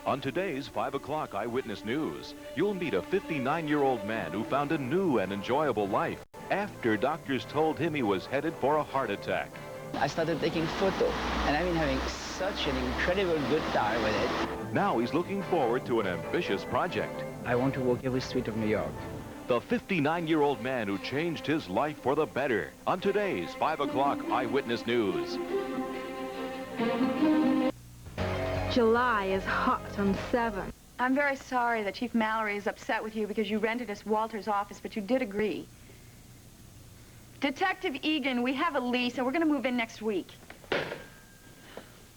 On today's 5 o'clock Eyewitness News, you'll meet a 59-year-old man who found a new and enjoyable life after doctors told him he was headed for a heart attack. I started taking photos, and I've been having such an incredible good time with it. Now he's looking forward to an ambitious project. I want to walk every street of New York. The 59-year-old man who changed his life for the better on today's 5 o'clock Eyewitness News. July is hot on 7. I'm very sorry that Chief Mallory is upset with you because you rented us Walter's office, but you did agree. Detective Egan, we have a lease, and we're going to move in next week.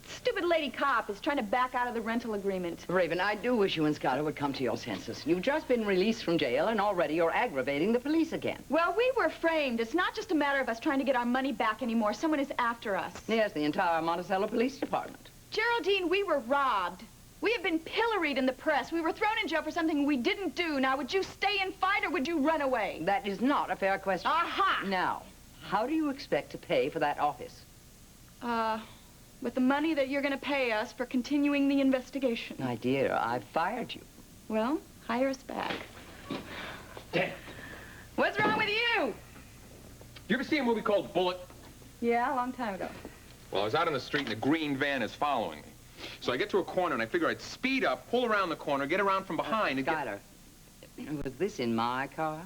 Stupid lady cop is trying to back out of the rental agreement. Raven, I do wish you and Scott would come to your senses. You've just been released from jail, and already you're aggravating the police again. Well, we were framed. It's not just a matter of us trying to get our money back anymore. Someone is after us. Yes, the entire Monticello Police Department. Geraldine, we were robbed. We have been pilloried in the press. We were thrown in jail for something we didn't do. Now, would you stay and fight, or would you run away? That is not a fair question. Aha! Now, how do you expect to pay for that office? With the money that you're going to pay us for continuing the investigation. My dear, I've fired you. Well, hire us back. Dan, What's wrong with you? you ever see a movie called Bullet? Yeah, a long time ago. Well, I was out on the street and a green van is following me. So I get to a corner and I figure I'd speed up, pull around the corner, get around from behind and Skyler, was this in my car?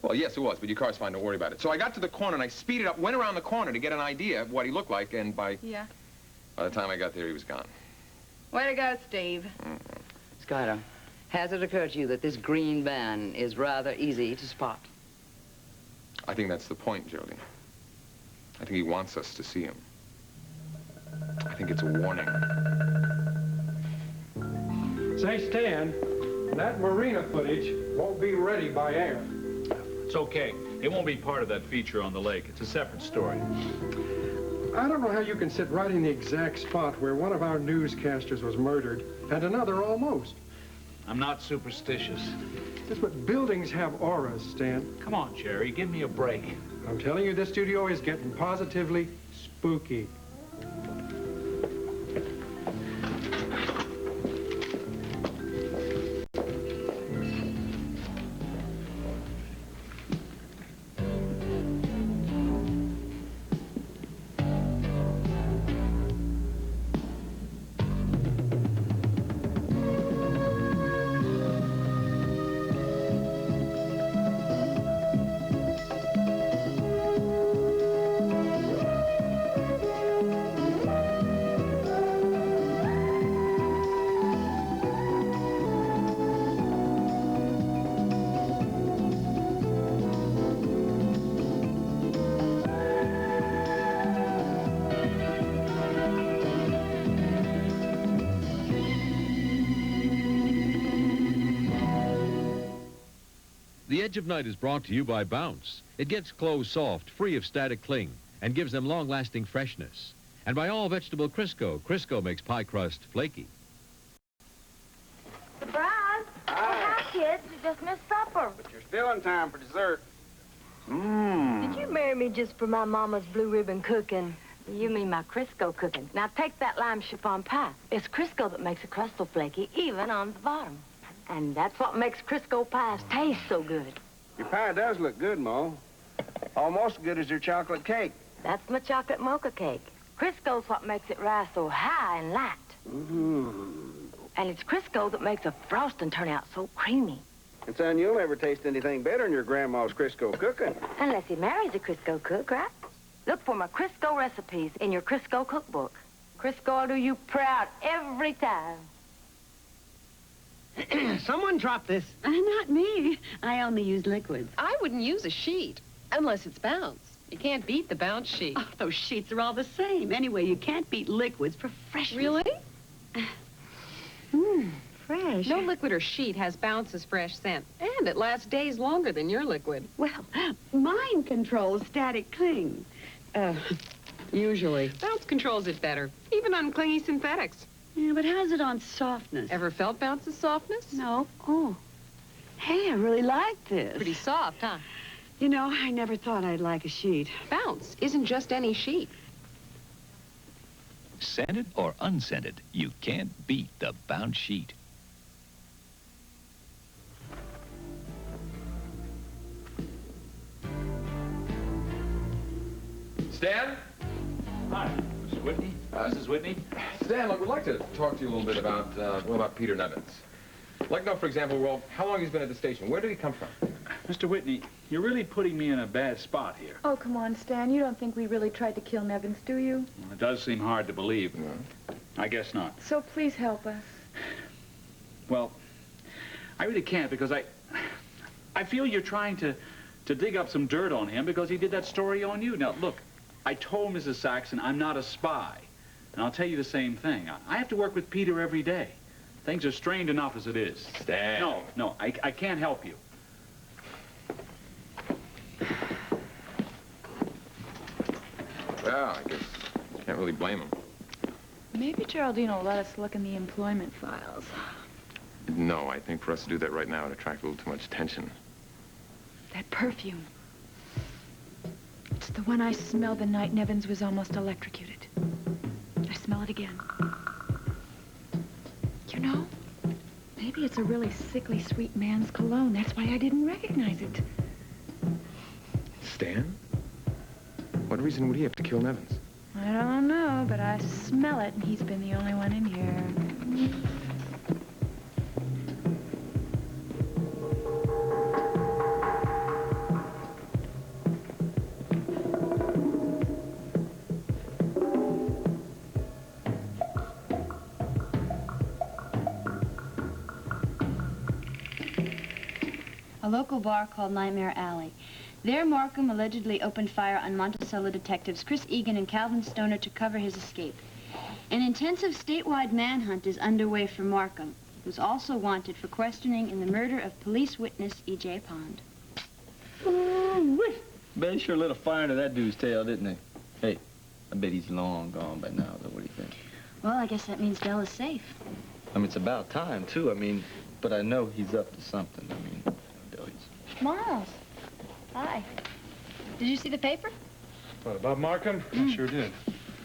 Well, yes, it was, but your car's fine, don't worry about it. So I got to the corner and I speeded up, went around the corner to get an idea of what he looked like, and by the time I got there, he was gone. Way to go, Steve. Skyler, has it occurred to you that this green van is rather easy to spot? I think that's the point, Geraldine. I think he wants us to see him. I think it's a warning. Say, Stan, that marina footage won't be ready by air. It's okay. It won't be part of that feature on the lake. It's a separate story. I don't know how you can sit right in the exact spot where one of our newscasters was murdered and another almost. I'm not superstitious. That's what buildings have auras, Stan. Come on, Jerry, give me a break. I'm telling you, this studio is getting positively spooky. The Edge of Night is brought to you by Bounce. It gets clothes soft, free of static cling, and gives them long-lasting freshness. And by all vegetable Crisco. Crisco makes pie crust flaky. Surprise! Hi, kids. You just missed supper. But you're still in time for dessert. Did you marry me just for my mama's blue ribbon cooking? You mean my Crisco cooking. Now take that lime chiffon pie. It's Crisco that makes the crust so flaky, even on the bottom. And that's what makes Crisco pies taste so good. Your pie does look good, Mo. Almost as good as your chocolate cake. That's my chocolate mocha cake. Crisco's what makes it rise so high and light. And it's Crisco that makes the frosting turn out so creamy. And son, you'll never taste anything better than your grandma's Crisco cooking. Unless he marries a Crisco cook, right? Look for my Crisco recipes in your Crisco cookbook. Crisco will do you proud every time. Someone dropped this. Not me. I only use liquids. I wouldn't use a sheet, unless it's Bounce. You can't beat the Bounce sheet. Oh, those sheets are all the same. Anyway, you can't beat liquids for freshness. Really? Fresh. No liquid or sheet has Bounce's fresh scent, and it lasts days longer than your liquid. Well, mine controls static cling. Usually. Bounce controls it better, even on clingy synthetics. Yeah, but how's it on softness? Ever felt Bounce's softness? No. Oh. Hey, I really like this. Pretty soft, huh? You know, I never thought I'd like a sheet. Bounce isn't just any sheet. Scented or unscented, you can't beat the Bounce Sheet. Stan? Hi, Mr. Whitney. Mrs. Whitney. Stan, look, we'd like to talk to you a little bit about, about Peter Nevins. I'd like to know, for example, well, how long he's been at the station. Where did he come from? Mr. Whitney, you're really putting me in a bad spot here. Oh, come on, Stan. You don't think we really tried to kill Nevins, do you? Well, it does seem hard to believe. No. I guess not. So please help us. Well, I really can't because I feel you're trying to dig up some dirt on him because he did that story on you. Now, look, I told Mrs. Saxon I'm not a spy. And I'll tell you the same thing. I have to work with Peter every day. Things are strained enough as it is. Stan. No, I can't help you. Well, I guess can't really blame him. Maybe Geraldine will let us look in the employment files. No, I think for us to do that right now would attract a little too much attention. That perfume. It's the one I smelled the night Nevins was almost electrocuted. I smell it again. You know, maybe it's a really sickly sweet man's cologne. That's why I didn't recognize it. Stan? What reason would he have to kill Nevins? I don't know, but I smell it, and he's been the only one in here. A local bar called Nightmare Alley. There, Markham allegedly opened fire on Monticello detectives Chris Egan and Calvin Stoner to cover his escape. An intensive statewide manhunt is underway for Markham, who's also wanted for questioning in the murder of police witness E.J. Pond. Ooh-wee. Bet he sure lit a fire into that dude's tail, didn't he? Hey, I bet he's long gone by now, though. What do you think? Well, I guess that means Dell is safe. I mean, it's about time, too. I mean, but I know he's up to something. I mean, Miles. Hi. Did you see the paper? What, about Markham? I sure did.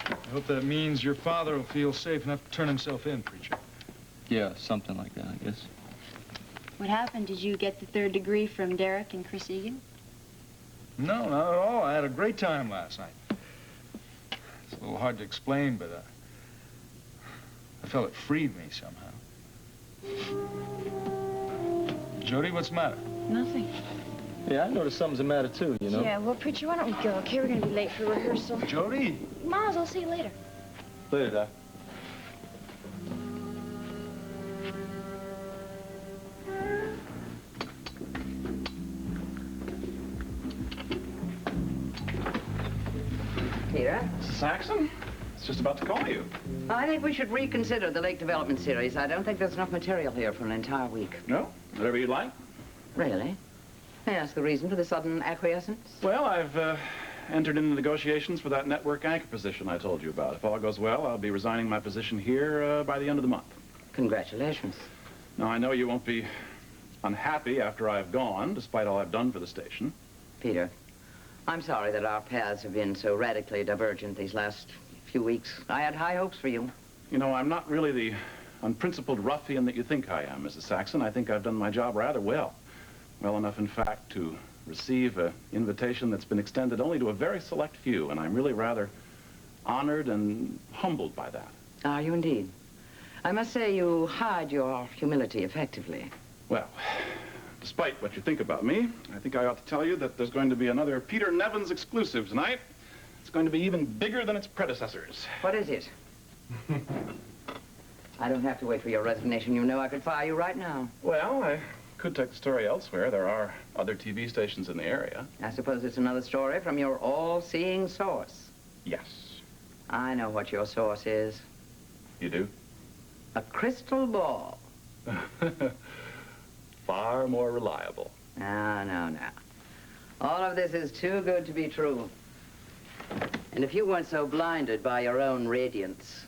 I hope that means your father will feel safe enough to turn himself in, preacher. Yeah, something like that, I guess. What happened? Did you get the 3rd degree from Derek and Chris Egan? No, not at all. I had a great time last night. It's a little hard to explain, but I felt it freed me somehow. Jody, what's the matter? Nothing. Yeah, I noticed something's the matter, too, you know? Yeah, well, preacher, why don't we go, okay? We're going to be late for rehearsal. Jody! Miles, I'll see you later. Later, Doc. Peter? Saxon? It's just about to call you. I think we should reconsider the Lake Development series. I don't think there's enough material here for an entire week. No? Whatever you'd like. Really? May I ask the reason for the sudden acquiescence? Well, I've entered into negotiations for that network anchor position I told you about. If all goes well, I'll be resigning my position here by the end of the month. Congratulations. Now, I know you won't be unhappy after I've gone, despite all I've done for the station. Peter, I'm sorry that our paths have been so radically divergent these last few weeks. I had high hopes for you. You know, I'm not really the unprincipled ruffian that you think I am, Mrs. Saxon. I think I've done my job rather well. Well enough, in fact, to receive an invitation that's been extended only to a very select few, and I'm really rather honored and humbled by that. Are you indeed? I must say you hide your humility effectively. Well, despite what you think about me, I think I ought to tell you that there's going to be another Peter Nevins exclusive tonight. It's going to be even bigger than its predecessors. What is it? I don't have to wait for your resignation. You know I could fire you right now. Well, I could take the story elsewhere. There are other TV stations in the area. I suppose it's another story from your all-seeing source. Yes. I know what your source is. You do? A crystal ball. Far more reliable. No. All of this is too good to be true. And if you weren't so blinded by your own radiance,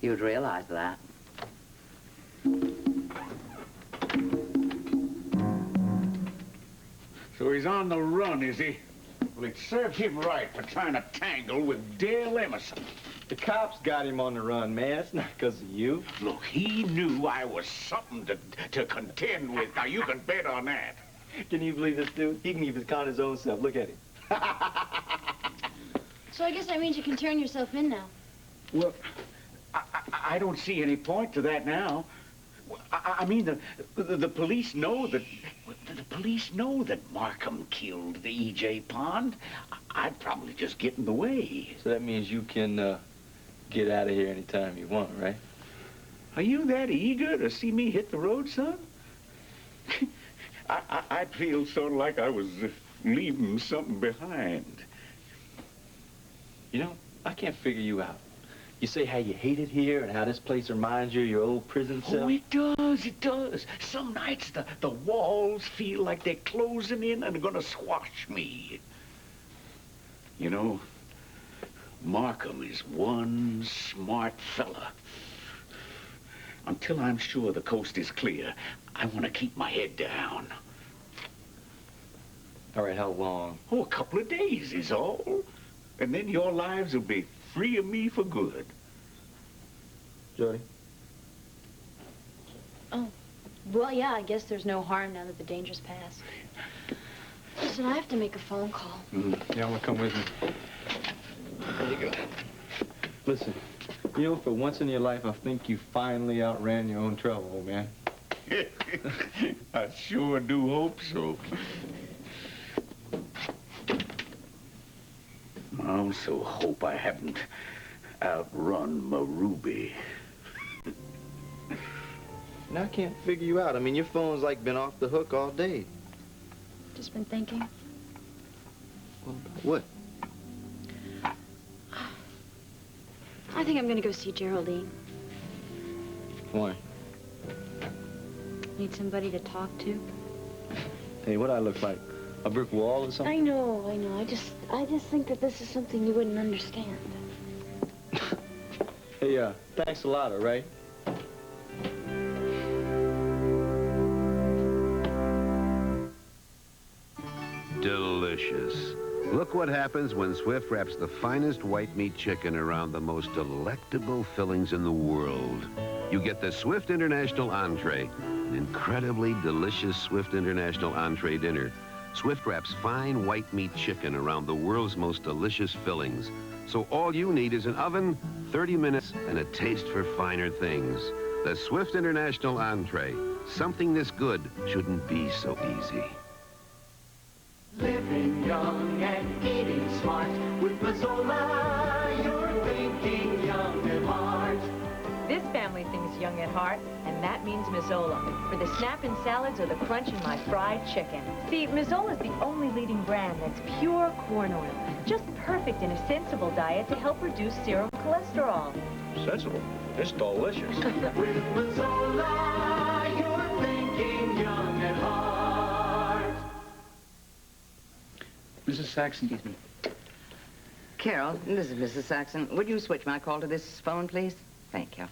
you'd realize that. So he's on the run, is he? Well, it serves him right for trying to tangle with Dale Emerson. The cops got him on the run, man. It's not because of you. Look, he knew I was something to contend with. Now, you can bet on that. Can you believe this dude? He can even count his own self. Look at him. So I guess that means you can turn yourself in now. Well, I don't see any point to that now. I mean, the police know that... The police know that Markham killed the E.J. Pond. I'd probably just get in the way. So that means you can get out of here anytime you want, right? Are you that eager to see me hit the road, son? I'd feel sort of like I was leaving something behind. You know, I can't figure you out. You say how you hate it here and how this place reminds you of your old prison cell. Oh, it does, it does. Some nights the walls feel like they're closing in and gonna squash me. You know, Markham is one smart fella. Until I'm sure the coast is clear, I want to keep my head down. All right, how long? Oh, a couple of days is all. And then your lives will be free of me for good. Jody? Oh, well, yeah, I guess there's no harm now that the danger's passed. Listen, I have to make a phone call. Yeah, I'm gonna come with me. There you go. Listen, you know, for once in your life, I think you finally outran your own trouble, old man. I sure do hope so. I also hope I haven't outrun my Ruby. Now I can't figure you out. I mean, your phone's like been off the hook all day. Just been thinking. Well, what? I think I'm gonna go see Geraldine. Why? Need somebody to talk to. Hey, what I look like? A brick wall or something? I know. I just think that this is something you wouldn't understand. Hey, thanks a lot, all right? Delicious. Look what happens when Swift wraps the finest white meat chicken around the most delectable fillings in the world. You get the Swift International Entree, an incredibly delicious Swift International Entree dinner. Swift wraps fine white meat chicken around the world's most delicious fillings. So all you need is an oven, 30 minutes, and a taste for finer things. The Swift International Entree. Something this good shouldn't be so easy. Living young and eating smart. With Mazzola, you're thinking young at heart. This family thinks young at heart, and that means Mazzola. For the snap in salads or the crunch in my fried chicken. See, Mazzola's the only leading brand that's pure corn oil. Just perfect in a sensible diet to help reduce serum cholesterol. Sensible? It's delicious. With Mazzola, you're thinking young at heart. Mrs. Saxon. Excuse me. Carol, this is Mrs. Saxon. Would you switch my call to this phone, please? Thank you.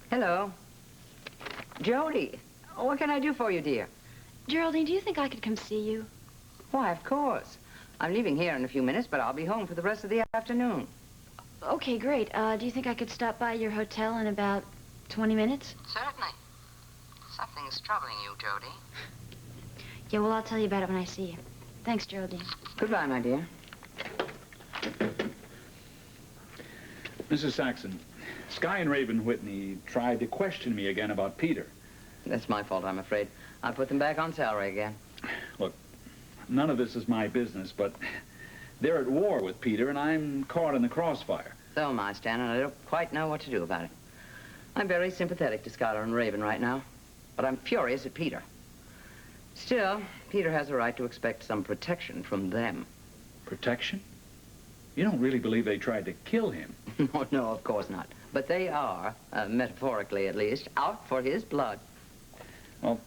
Hello. Jody, what can I do for you, dear? Geraldine, do you think I could come see you? Why, of course. I'm leaving here in a few minutes, but I'll be home for the rest of the afternoon. Okay, great. Do you think I could stop by your hotel in about 20 minutes? Certainly. Something's troubling you, Jody. Yeah, well, I'll tell you about it when I see you. Thanks, Geraldine. Goodbye, my dear. Mrs. Saxon, Sky and Raven Whitney tried to question me again about Peter. That's my fault, I'm afraid. I put them back on salary again. Look, none of this is my business, but they're at war with Peter, and I'm caught in the crossfire. So am I, Stan, and I don't quite know what to do about it. I'm very sympathetic to Skylar and Raven right now, but I'm furious at Peter. Still, Peter has a right to expect some protection from them. Protection? You don't really believe they tried to kill him? No, of course not. But they are, metaphorically at least, out for his blood. Well,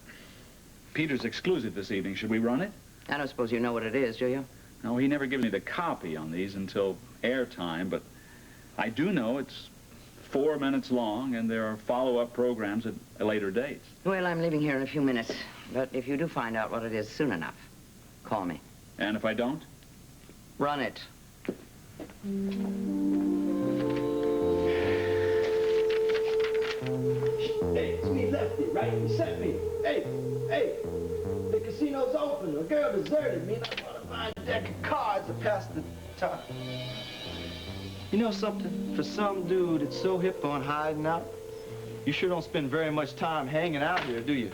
Peter's exclusive this evening. Should we run it? I don't suppose you know what it is, do you? No, he never gives me the copy on these until airtime, but I do know it's 4 minutes long, and there are follow-up programs at a later date. Well, I'm leaving here in a few minutes, but if you do find out what it is soon enough, call me. And if I don't? Run it. right. He sent me. Hey, the casino's open. A girl deserted me, and I bought a fine deck of cards to pass the time. You know something? For some dude that's so hip on hiding out, you sure don't spend very much time hanging out here, do you?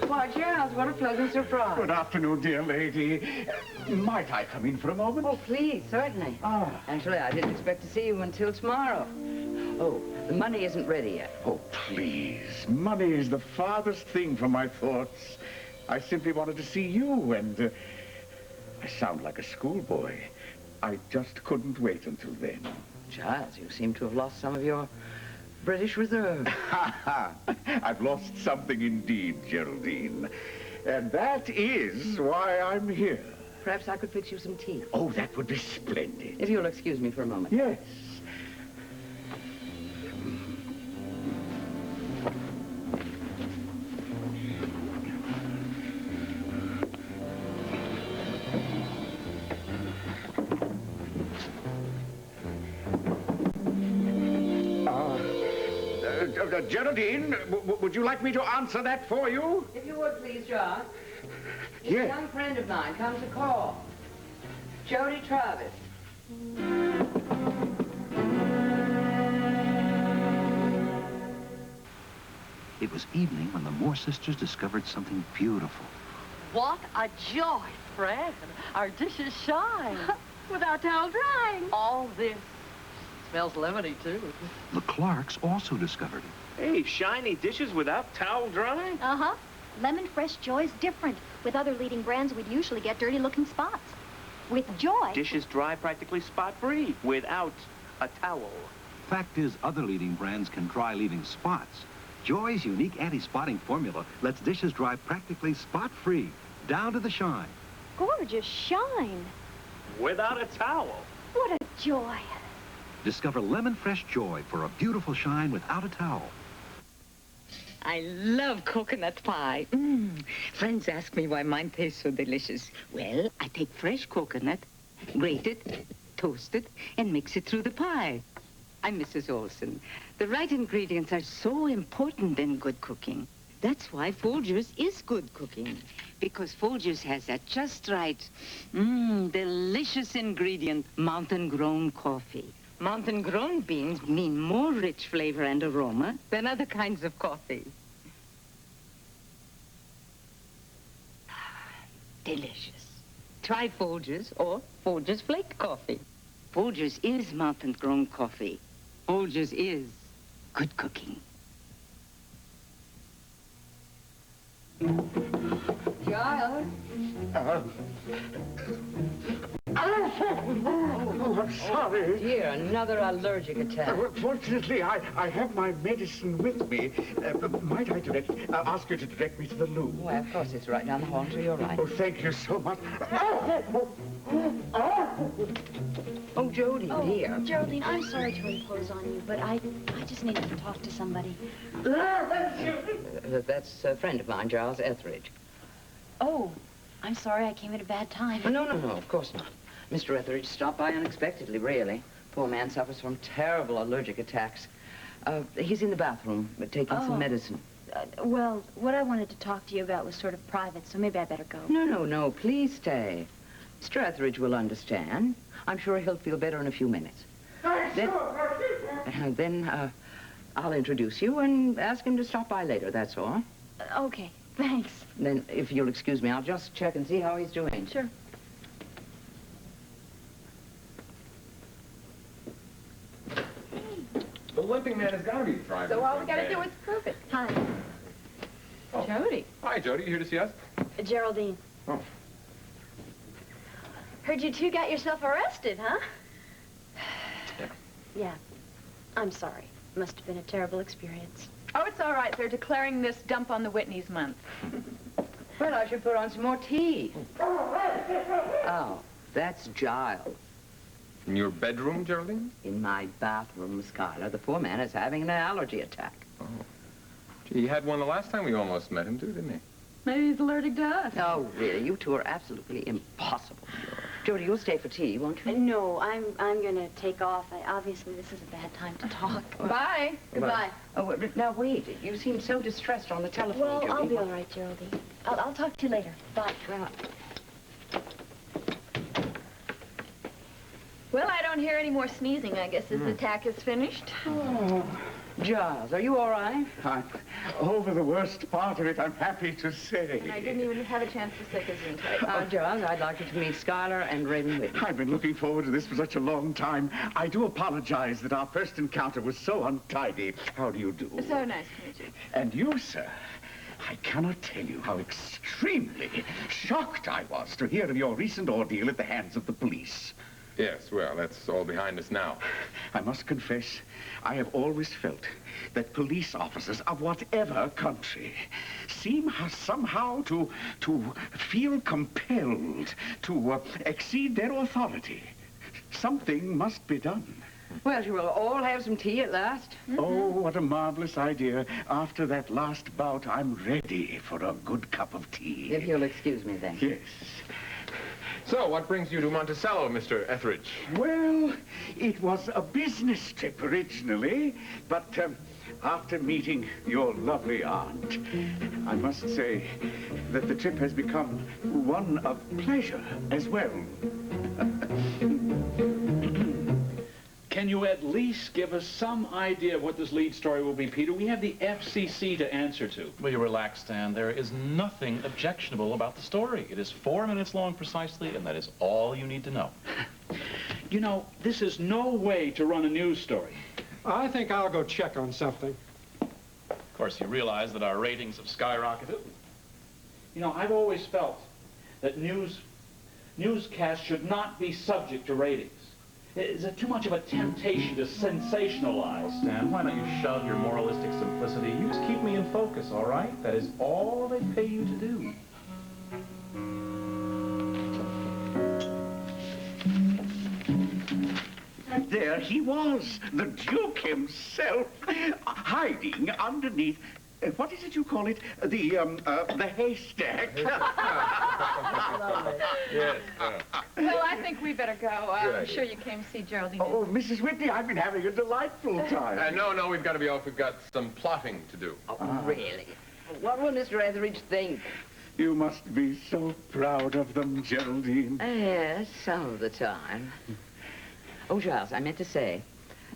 Why, Gerald, what a pleasant surprise. Good afternoon, dear lady. Might I come in for a moment? Oh, please, certainly. Actually, I didn't expect to see you until tomorrow. Oh, the money isn't ready yet. Oh, please. Money is the farthest thing from my thoughts. I simply wanted to see you, and I sound like a schoolboy. I just couldn't wait until then. Giles, you seem to have lost some of your British reserve. I've lost something indeed, Geraldine. And that is why I'm here. Perhaps I could fix you some tea. Oh, that would be splendid. If you'll excuse me for a moment. Yes. Geraldine, would you like me to answer that for you? If you would, please, John. It's Yes. a young friend of mine comes to call. Jody Travis. It was evening when the Moore sisters discovered something beautiful. What a joy, Fred. Our dishes shine. Without towel drying. All this smells lemony, too. The Clarks also discovered it. Hey, shiny dishes without towel drying? Uh-huh. Lemon Fresh Joy's different. With other leading brands, we'd usually get dirty-looking spots. With Joy... Dishes dry practically spot-free without a towel. Fact is, other leading brands can dry leaving spots. Joy's unique anti-spotting formula lets dishes dry practically spot-free, down to the shine. Gorgeous shine. Without a towel. What a joy. Discover Lemon Fresh Joy for a beautiful shine without a towel. I love coconut pie. Friends ask me why mine tastes so delicious. Well, I take fresh coconut, grate it, toast it, and mix it through the pie. I'm Mrs. Olson. The right ingredients are so important in good cooking. That's why Folgers is good cooking. Because Folgers has that just right, delicious ingredient, mountain-grown coffee. Mountain-grown beans mean more rich flavor and aroma than other kinds of coffee. Delicious. Try Folgers or Folgers Flake Coffee. Folgers is mountain-grown coffee. Folgers is good cooking. Giles? Oh, I'm sorry. Dear, another allergic attack. Fortunately, I have my medicine with me. Might I ask you to direct me to the loo? Why, of course, it's right down the hall to your right. Oh, thank you so much. Oh, Jody, dear. Geraldine, I'm sorry to impose on you, but I just needed to talk to somebody. That's a friend of mine, Giles Etheridge. Oh, I'm sorry I came at a bad time. Oh, no, of course not. Mr. Etheridge stopped by unexpectedly, really. Poor man suffers from terrible allergic attacks. He's in the bathroom, taking some medicine. Well, what I wanted to talk to you about was sort of private, so maybe I better go. No, please stay. Mr. Etheridge will understand. I'm sure he'll feel better in a few minutes. Then I'll introduce you and ask him to stop by later, that's all. Okay, thanks. Then, if you'll excuse me, I'll just check and see how he's doing. Sure. The limping man has got to be driving. So all we got to do is prove it. Hi. Oh. Jody. Hi, Jody. You here to see us? Geraldine. Oh. Heard you two got yourself arrested, huh? Yeah. I'm sorry. Must have been a terrible experience. Oh, it's all right. They're declaring this dump on the Whitneys month. Well, I should put on some more tea. Oh, that's Giles. In your bedroom, Geraldine? In my bathroom, Skylar. The poor man is having an allergy attack. Oh. Gee, he had one the last time we almost met him, too, didn't he? Maybe he's allergic to us. Oh, really? You two are absolutely impossible. Jody, you'll stay for tea, won't you? No, I'm gonna take off. Obviously, this is a bad time to talk. Bye. Goodbye. Oh, now wait. You seem so distressed on the telephone, Well, Jody. I'll be all right, Geraldine. I'll talk to you later. Bye. Well, I don't hear any more sneezing, I guess, as the attack is finished. Oh. Giles, are you all right? I'm over the worst part of it, I'm happy to say. And I didn't even have a chance to say gesundheit. Giles, I'd like you to meet Skylar and Raven Whitney. I've been looking forward to this for such a long time. I do apologize that our first encounter was so untidy. How do you do? So nice to meet you. And you, sir, I cannot tell you how extremely shocked I was to hear of your recent ordeal at the hands of the police. Yes, well, that's all behind us now. I must confess, I have always felt that police officers of whatever country seem somehow to feel compelled to exceed their authority. Something must be done. Well, you will all have some tea at last. Oh, what a marvelous idea. After that last bout, I'm ready for a good cup of tea. If you'll excuse me, then. Yes. So, what brings you to Monticello, Mr. Etheridge? Well, it was a business trip originally, but after meeting your lovely aunt, I must say that the trip has become one of pleasure as well. Can you at least give us some idea of what this lead story will be, Peter? We have the FCC to answer to. Will you relax, Stan? There is nothing objectionable about the story. It is 4 minutes long precisely, and that is all you need to know. You know, this is no way to run a news story. I think I'll go check on something. Of course, you realize that our ratings have skyrocketed. You know, I've always felt that newscasts should not be subject to ratings. Is it too much of a temptation to sensationalize? Stan, why don't you shove your moralistic simplicity? You just keep me in focus, all right? That is all they pay you to do. There he was, the Duke himself, hiding underneath, what is it you call it? The haystack. Yes. Well, I think we better go. I'm sure you came to see Geraldine. Oh, Mrs. Whitney, I've been having a delightful time. No, we've got to be off. We've got some plotting to do. Oh, really? What will Mr. Etheridge think? You must be so proud of them, Geraldine. Yes, some of the time. Oh, Giles, I meant to say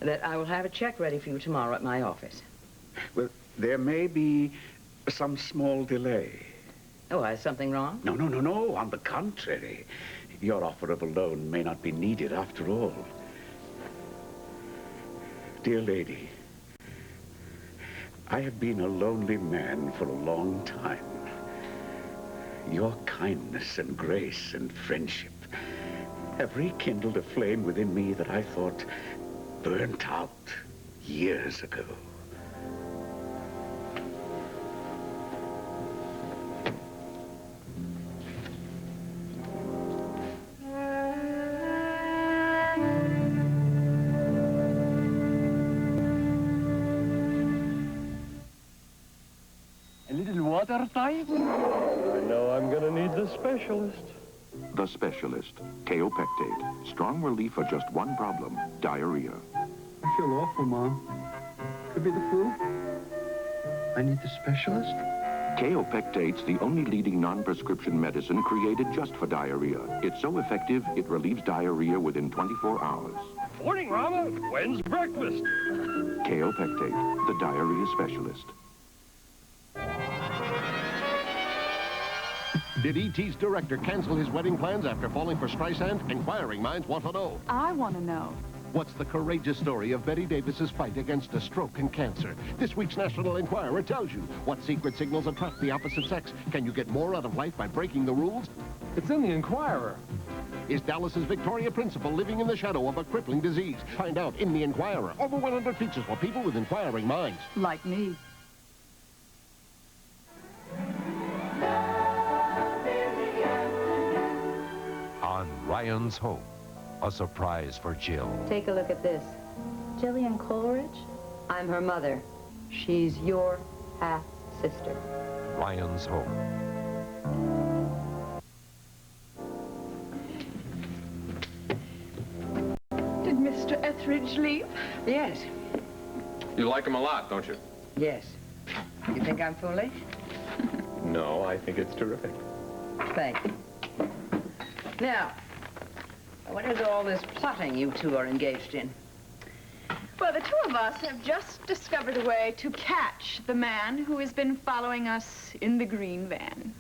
that I will have a check ready for you tomorrow at my office. Well, there may be some small delay. Oh, is something wrong? No. On the contrary. Your offer of a loan may not be needed after all. Dear lady, I have been a lonely man for a long time. Your kindness and grace and friendship have rekindled a flame within me that I thought burnt out years ago. A little water time? I know I'm gonna need the specialist. The Specialist, Kaopectate. Strong relief for just one problem, diarrhea. I feel awful, Mom. Could be the flu. I need the specialist? Kaopectate's the only leading non-prescription medicine created just for diarrhea. It's so effective, it relieves diarrhea within 24 hours. Morning, Rama. When's breakfast? Kaopectate, the diarrhea specialist. Did E.T.'s director cancel his wedding plans after falling for Streisand? Inquiring minds want to know. I want to know. What's the courageous story of Betty Davis's fight against a stroke and cancer? This week's National Enquirer tells you what secret signals attract the opposite sex. Can you get more out of life by breaking the rules? It's in the Enquirer. Is Dallas's Victoria Principal living in the shadow of a crippling disease? Find out in the Enquirer. Over 100 features for people with inquiring minds. Like me. On Ryan's Home. a surprise for Jill. Take a look at this. Jillian Coleridge? I'm her mother. She's your half-sister. Ryan's home. Did Mr. Etheridge leave? Yes. You like him a lot, don't you? Yes. You think I'm foolish? No, I think it's terrific. Thank you. Now, what is all this plotting you two are engaged in? Well, the two of us have just discovered a way to catch the man who has been following us in the green van.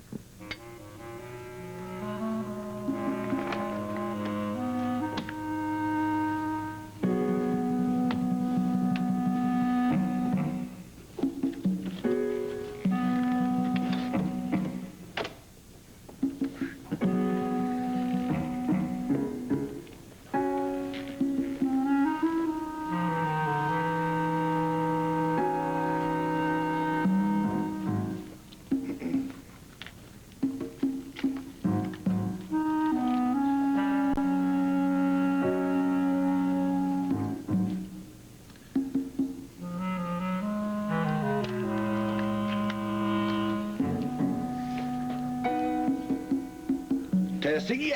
Tessie,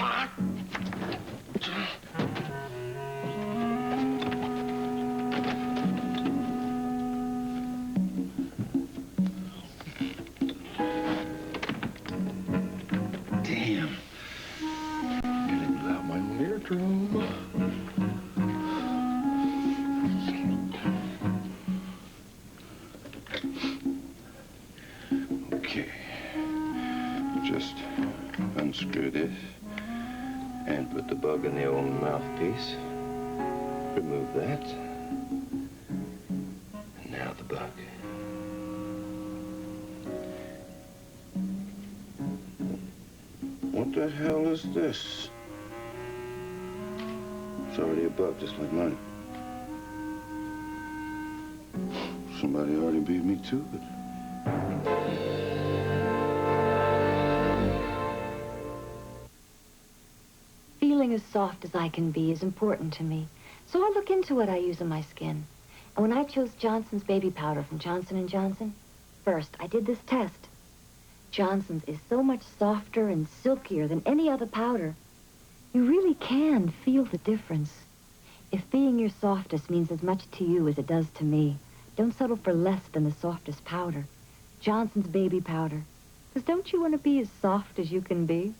Damn. Nearly blew out my eardrum. Okay. Just unscrew this and put the bug in the old mouthpiece. Remove that. And now the bug. What the hell is this? It's already a bug, just like mine. Somebody already beat me to it. Feeling as soft as I can be is important to me. So I look into what I use on my skin. And when I chose Johnson's baby powder from Johnson & Johnson, first I did this test. Johnson's is so much softer and silkier than any other powder. You really can feel the difference. If being your softest means as much to you as it does to me, don't settle for less than the softest powder. Johnson's baby powder. Because don't you want to be as soft as you can be?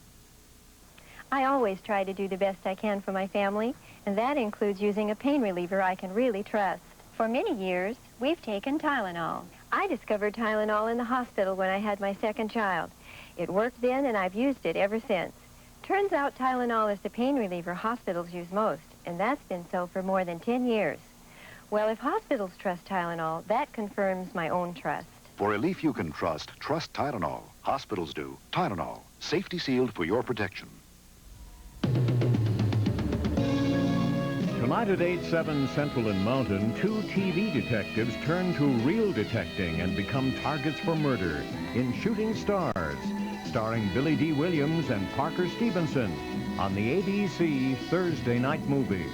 I always try to do the best I can for my family, and that includes using a pain reliever I can really trust. For many years, we've taken Tylenol. I discovered Tylenol in the hospital when I had my second child. It worked then, and I've used it ever since. Turns out Tylenol is the pain reliever hospitals use most, and that's been so for more than 10 years. Well, if hospitals trust Tylenol, that confirms my own trust. For relief you can trust Tylenol. Hospitals do. Tylenol, safety sealed for your protection. Tonight at 8/7 Central and Mountain, 2 TV detectives turn to real detecting and become targets for murder in Shooting Stars, starring Billy D. Williams and Parker Stevenson on the ABC Thursday night movie.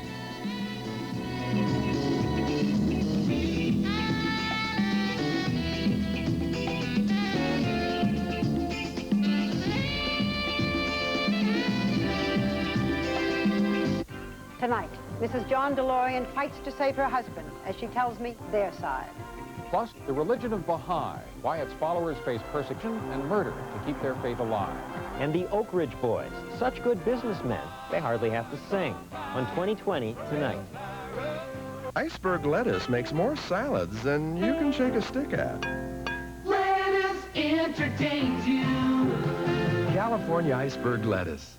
Tonight, Mrs. John DeLorean fights to save her husband, as she tells me their side. Plus, the religion of Baha'i, why its followers face persecution and murder to keep their faith alive. And the Oak Ridge Boys, such good businessmen, they hardly have to sing. On 20/20 tonight. Iceberg lettuce makes more salads than you can shake a stick at. Lettuce entertains you. California iceberg lettuce.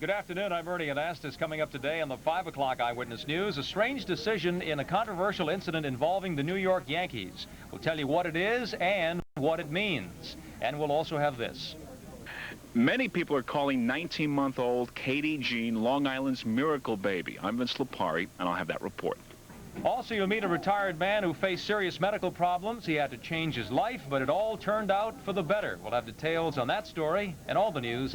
Good afternoon, I'm Ernie, and Astis coming up today on the 5 o'clock Eyewitness News. A strange decision in a controversial incident involving the New York Yankees. We'll tell you what it is and what it means. And we'll also have this. Many people are calling 19-month-old Katie Jean Long Island's miracle baby. I'm Vince Lipari, and I'll have that report. Also, you'll meet a retired man who faced serious medical problems. He had to change his life, but it all turned out for the better. We'll have details on that story and all the news.